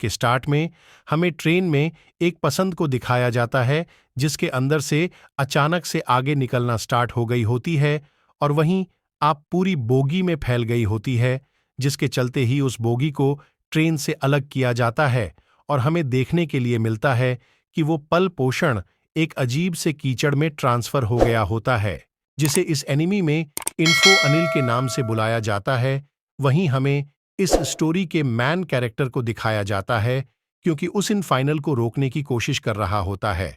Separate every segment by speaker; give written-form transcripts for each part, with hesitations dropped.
Speaker 1: के स्टार्ट में हमें ट्रेन में एक पसंद को दिखाया जाता है जिसके अंदर से अचानक से आगे निकलना स्टार्ट हो गई होती है और वहीं आप पूरी बोगी में फैल गई होती है, जिसके चलते ही उस बोगी को ट्रेन से अलग किया जाता है और हमें देखने के लिए मिलता है कि वो पल पोषण एक अजीब से कीचड़ में ट्रांसफर हो गया होता है, जिसे इस एनिमी में इन्फो अनिल के नाम से बुलाया जाता है। वहीं हमें इस स्टोरी के मैन कैरेक्टर को दिखाया जाता है क्योंकि उस इन फाइनल को रोकने की कोशिश कर रहा होता है,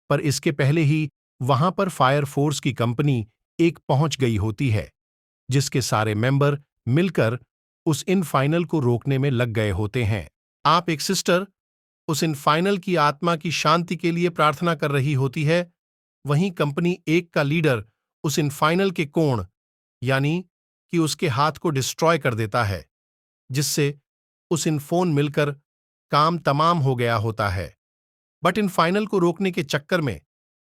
Speaker 1: पर इसके पहले ही वहां पर फायर फोर्स की कंपनी एक पहुंच गई होती है, जिसके सारे मेंबर मिलकर उस इन फाइनल को रोकने में लग गए होते हैं। आप एक सिस्टर उस इन फाइनल की आत्मा की शांति के लिए प्रार्थना कर रही होती है, वहीं कंपनी एक का लीडर उस इन फाइनल के कोण यानी कि उसके हाथ को डिस्ट्रॉय कर देता है, जिससे उस इन फोन मिलकर काम तमाम हो गया होता है। बट इन फाइनल को रोकने के चक्कर में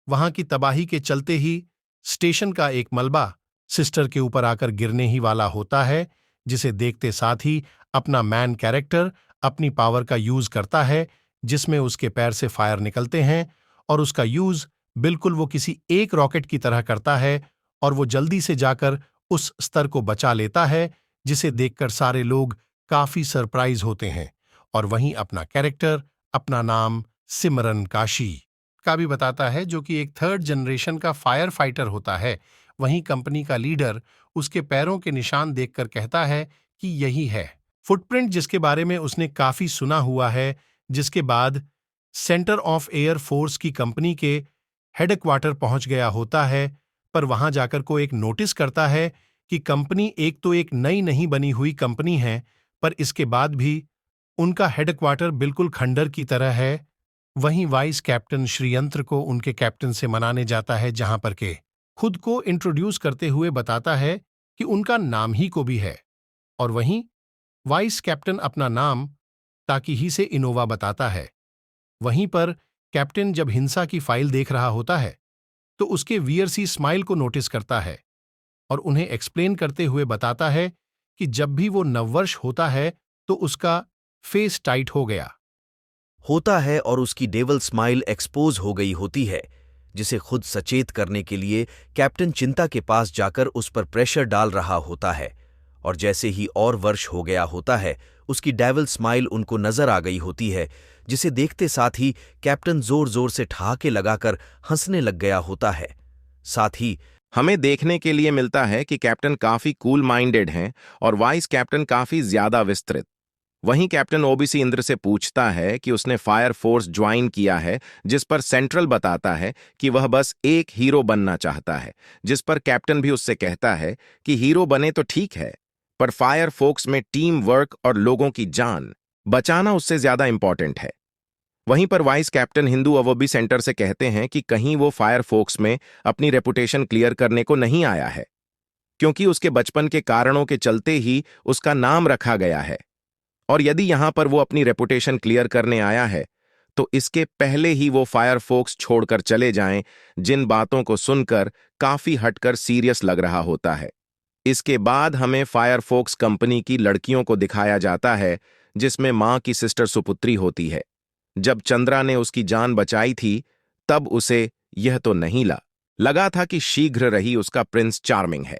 Speaker 1: वहां की तबाही के चलते ही स्टेशन का एक मलबा सिस्टर के ऊपर आकर गिरने ही वाला होता है, जिसे देखते साथ ही अपना मैन कैरेक्टर अपनी पावर का यूज करता है, जिसमें उसके पैर से फायर निकलते हैं और उसका यूज बिल्कुल वो किसी एक रॉकेट की तरह करता है और वो जल्दी से जाकर उस स्तर को बचा लेता है, जिसे देखकर सारे लोग काफी सरप्राइज होते हैं। और वहीं अपना कैरेक्टर अपना नाम सिमरन काशी का भी बताता है, जो कि एक थर्ड जनरेशन का फायर फाइटर होता है। वहीं कंपनी का लीडर उसके पैरों के निशान देखकर कहता है कि यही है फुटप्रिंट, जिसके बारे में उसने काफी सुना हुआ है, जिसके बाद सेंटर ऑफ एयर फोर्स की कंपनी के हेडक्वार्टर पहुंच गया होता है, पर वहां जाकर को एक नोटिस करता है कि कंपनी एक तो एक नई नहीं बनी हुई कंपनी है, पर इसके बाद भी उनका हेडक्वार्टर बिल्कुल खंडर की तरह है। वहीं वाइस कैप्टन श्रीयंत्र को उनके कैप्टन से मनाने जाता है, जहां पर के खुद को इंट्रोड्यूस करते हुए बताता है कि उनका नाम ही को भी है, और वहीं वाइस कैप्टन अपना नाम ताकि ही से इनोवा बताता है। वहीं पर कैप्टन जब हिंसा की फाइल देख रहा होता है तो उसके वीयरसी स्माइल को नोटिस करता है और उन्हें एक्सप्लेन करते हुए बताता है कि जब भी वो नववर्ष होता है तो उसका फेस टाइट हो गया
Speaker 2: होता है और उसकी डेवल स्माइल एक्सपोज हो गई होती है, जिसे खुद सचेत करने के लिए कैप्टन चिंता के पास जाकर उस पर प्रेशर डाल रहा होता है। और जैसे ही और वर्ष हो गया होता है, उसकी डेवल स्माइल उनको नजर आ गई होती है, जिसे देखते साथ ही कैप्टन जोर जोर से ठहाके लगाकर हंसने लग गया होता है। साथ ही
Speaker 3: हमें देखने के लिए मिलता है कि कैप्टन काफी कूल माइंडेड हैं और वाइस कैप्टन काफी ज्यादा विस्तृत। वहीं कैप्टन ओबीसी इंद्र से पूछता है कि उसने फायर फोर्स ज्वाइन किया है, जिस पर सेंट्रल बताता है कि वह बस एक हीरो बनना चाहता है, जिस पर कैप्टन भी उससे कहता है कि हीरो बने तो ठीक है, पर फायर फोर्स में टीम वर्क और लोगों की जान बचाना उससे ज्यादा इंपॉर्टेंट है। वहीं पर वाइस कैप्टन हिंदू अवोबी सेंटर से कहते हैं कि कहीं वो फायर फोर्स में अपनी रेपुटेशन क्लियर करने को नहीं आया है, क्योंकि उसके बचपन के कारणों के चलते ही उसका नाम रखा गया है, और यदि यहां पर वो अपनी रेपुटेशन क्लियर करने आया है तो इसके पहले ही वो फायर फोर्स छोड़कर चले जाएं, जिन बातों को सुनकर काफी हटकर सीरियस लग रहा होता है। इसके बाद हमें फायर फोर्स कंपनी की लड़कियों को दिखाया जाता है, जिसमें मां की सिस्टर सुपुत्री होती है। जब चंद्रा ने उसकी जान बचाई थी तब उसे यह तो नहीं लगा था कि शीघ्र रही उसका प्रिंस चार्मिंग है।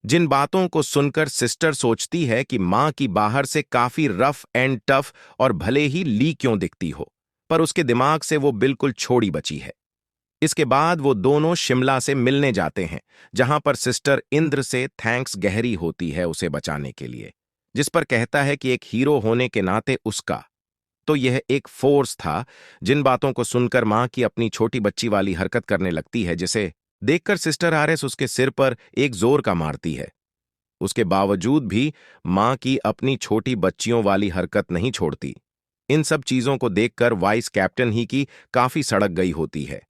Speaker 3: जिन बातों को सुनकर सिस्टर सोचती है कि मां की बाहर से काफी रफ एंड टफ और भले ही ली क्यों दिखती हो, पर उसके दिमाग से वो बिल्कुल छोड़ी बची है। इसके बाद वो दोनों शिमला से मिलने जाते हैं, जहां पर सिस्टर इंद्र से थैंक्स गहरी होती है उसे बचाने के लिए, जिस पर कहता है कि एक हीरो होने के नाते उसका तो यह एक फोर्स था। जिन बातों को सुनकर मां की अपनी छोटी बच्ची वाली हरकत करने लगती है, जिसे देखकर सिस्टर आरएस उसके सिर पर एक जोर का मारती है। उसके बावजूद भी मां की अपनी छोटी बच्चियों वाली हरकत नहीं छोड़ती। इन सब चीजों को देखकर वाइस कैप्टन ही की काफी सड़क गई होती है।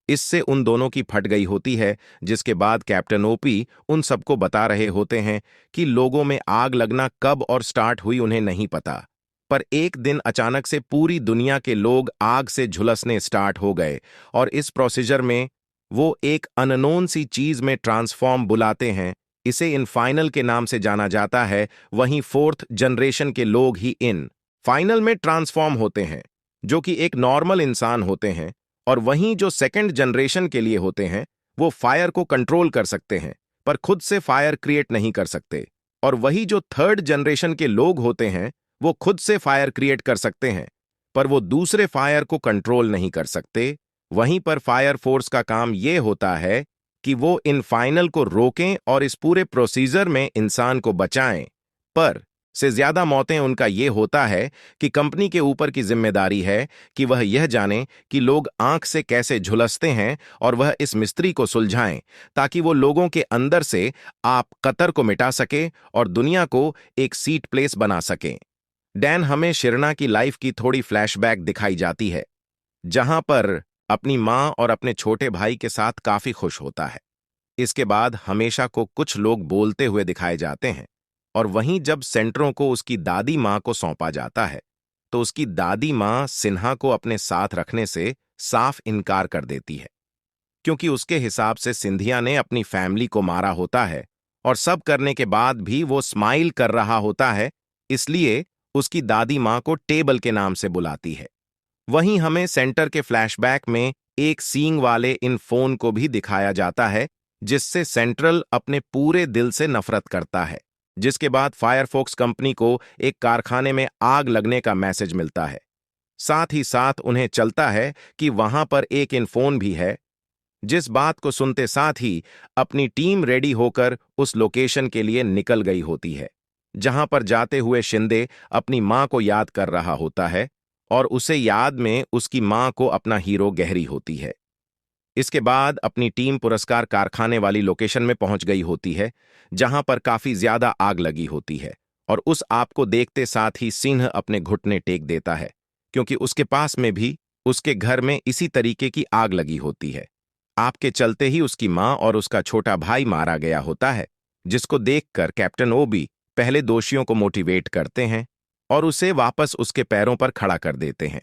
Speaker 3: इससे उन दोनों की फट गई होती है, जिसके बाद कैप्टन ओपी उन सबको बता रहे होते हैं कि लोगों में आग लगना कब और स्टार्ट हुई उन्हें नहीं पता, पर एक दिन अचानक से पूरी दुनिया के लोग आग से झुलसने स्टार्ट हो गए और इस प्रोसीजर में वो एक अननोन सी चीज में ट्रांसफॉर्म बुलाते हैं। इसे इन फाइनल के नाम से जाना जाता है। वहीं फोर्थ जनरेशन के लोग ही इन फाइनल में ट्रांसफॉर्म होते हैं, जो कि एक नॉर्मल इंसान होते हैं, और वहीं जो सेकंड जनरेशन के लिए होते हैं वो फायर को कंट्रोल कर सकते हैं पर खुद से फायर क्रिएट नहीं कर सकते, और वही जो थर्ड जनरेशन के लोग होते हैं वो खुद से फायर क्रिएट कर सकते हैं पर वो दूसरे फायर को कंट्रोल नहीं कर सकते। वहीं पर फायर फोर्स का काम ये होता है कि वो इन फाइनल को रोकें और इस पूरे प्रोसीजर में इंसान को बचाएं, पर से ज्यादा मौतें उनका ये होता है कि कंपनी के ऊपर की जिम्मेदारी है कि वह यह जाने कि लोग आंख से कैसे झुलसते हैं और वह इस मिस्ट्री को सुलझाएं ताकि वो लोगों के अंदर से आप कतर को मिटा सके और दुनिया को एक सीट प्लेस बना सकें। डैन हमें शिरना की लाइफ की थोड़ी फ्लैशबैक दिखाई जाती है, जहां पर अपनी मां और अपने छोटे भाई के साथ काफी खुश होता है। इसके बाद हमेशा को कुछ लोग बोलते हुए दिखाए जाते हैं, और वहीं जब सेंटरों को उसकी दादी मां को सौंपा जाता है तो उसकी दादी मां सिन्हा को अपने साथ रखने से साफ इनकार कर देती है, क्योंकि उसके हिसाब से सिंधिया ने अपनी फैमिली को मारा होता है और सब करने के बाद भी वो स्माइल कर रहा होता है, इसलिए उसकी दादी मां को टेबल के नाम से बुलाती है। वहीं हमें सेंटर के फ्लैशबैक में एक सींग वाले इन फोन को भी दिखाया जाता है, जिससे सेंट्रल अपने पूरे दिल से नफरत करता है। जिसके बाद फायरफॉक्स कंपनी को एक कारखाने में आग लगने का मैसेज मिलता है। साथ ही साथ उन्हें चलता है कि वहां पर एक इनफोन भी है। जिस बात को सुनते साथ ही अपनी टीम रेडी होकर उस लोकेशन के लिए निकल गई होती है, जहां पर जाते हुए शिंदे अपनी मां को याद कर रहा होता है और उसे याद में उसकी मां को अपना हीरो गहरी होती है। इसके बाद अपनी टीम पुरस्कार कारखाने वाली लोकेशन में पहुंच गई होती है, जहां पर काफी ज्यादा आग लगी होती है, और उस आग को देखते साथ ही सिंह अपने घुटने टेक देता है, क्योंकि उसके पास में भी उसके घर में इसी तरीके की आग लगी होती है। आग के चलते ही उसकी मां और उसका छोटा भाई मारा गया होता है, जिसको देखकर कैप्टन ओबी पहले दोषियों को मोटिवेट करते हैं और उसे वापस उसके पैरों पर खड़ा कर देते हैं।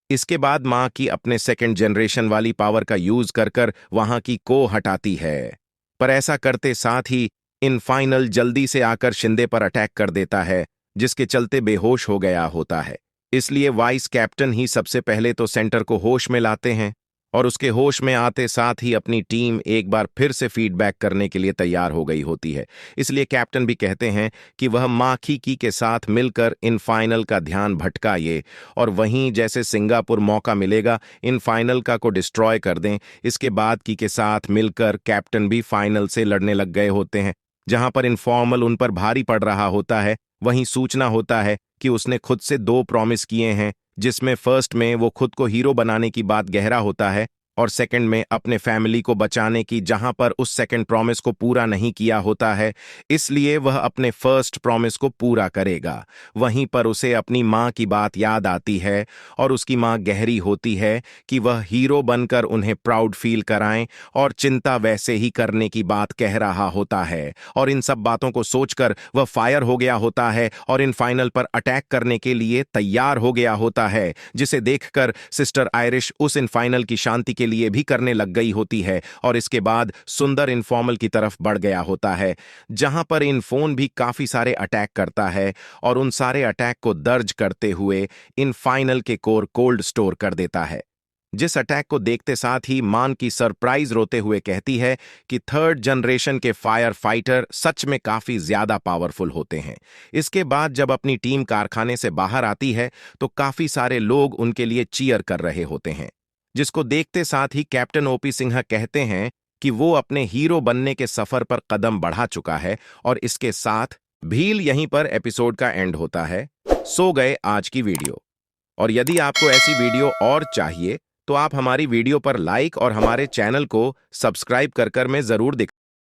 Speaker 3: इसके बाद मां की अपने सेकंड जनरेशन वाली पावर का यूज कर वहां की को हटाती है, पर ऐसा करते साथ ही इन फाइनल जल्दी से आकर शिंदे पर अटैक कर देता है, जिसके चलते बेहोश हो गया होता है। इसलिए वाइस कैप्टन ही सबसे पहले तो सेंटर को होश में लाते हैं, और उसके होश में आते साथ ही अपनी टीम एक बार फिर से फीडबैक करने के लिए तैयार हो गई होती है। इसलिए कैप्टन भी कहते हैं कि वह माखी की के साथ मिलकर इन फाइनल का ध्यान भटकाए, और वहीं जैसे सिंगापुर मौका मिलेगा इन फाइनल का को डिस्ट्रॉय कर दें। इसके बाद की के साथ मिलकर कैप्टन भी फाइनल से लड़ने लग गए होते हैं, जहां पर इनफॉर्मल उन पर भारी पड़ रहा होता है। वहीं सूचना होता है कि उसने खुद से 2 प्रॉमिस किए हैं, जिसमें फर्स्ट में वो खुद को हीरो बनाने की बात गहरा होता है, और सेकंड में अपने फैमिली को बचाने की, जहां पर उस सेकंड प्रॉमिस को पूरा नहीं किया होता है, इसलिए वह अपने फर्स्ट प्रॉमिस को पूरा करेगा। वहीं पर उसे अपनी मां की बात याद आती है, और उसकी मां गहरी होती है कि वह हीरो बनकर उन्हें प्राउड फील कराएं, और चिंता वैसे ही करने की बात कह रहा होता है। और इन सब बातों को सोचकर वह फायर हो गया होता है और इन फाइनल पर अटैक करने के लिए तैयार हो गया होता है, जिसे देखकर सिस्टर आयरिश उस इन फाइनल की शांति के लिए भी करने लग गई होती है। और इसके बाद सुंदर इनफॉर्मल की तरफ बढ़ गया होता है, जहां पर इन फोन भी काफी सारे अटैक करता है, और उन सारे अटैक को दर्ज करते हुए इन फाइनल के कोर कोल्ड स्टोर कर देता है। जिस अटैक को देखते साथ ही मान की सरप्राइज रोते हुए कहती है कि थर्ड जनरेशन के फायर फाइटर सच में काफी ज्यादा पावरफुल होते हैं। इसके बाद जब अपनी टीम कारखाने से बाहर आती है तो काफी सारे लोग उनके लिए चीयर कर रहे होते हैं, जिसको देखते साथ ही कैप्टन ओपी सिन्हा कहते हैं कि वो अपने हीरो बनने के सफर पर कदम बढ़ा चुका है। और इसके साथ भील यहीं पर एपिसोड का एंड होता है। सो गए आज की वीडियो। और यदि आपको ऐसी वीडियो और चाहिए तो आप हमारी वीडियो पर लाइक और हमारे चैनल को सब्सक्राइब कर मैं जरूर दिखा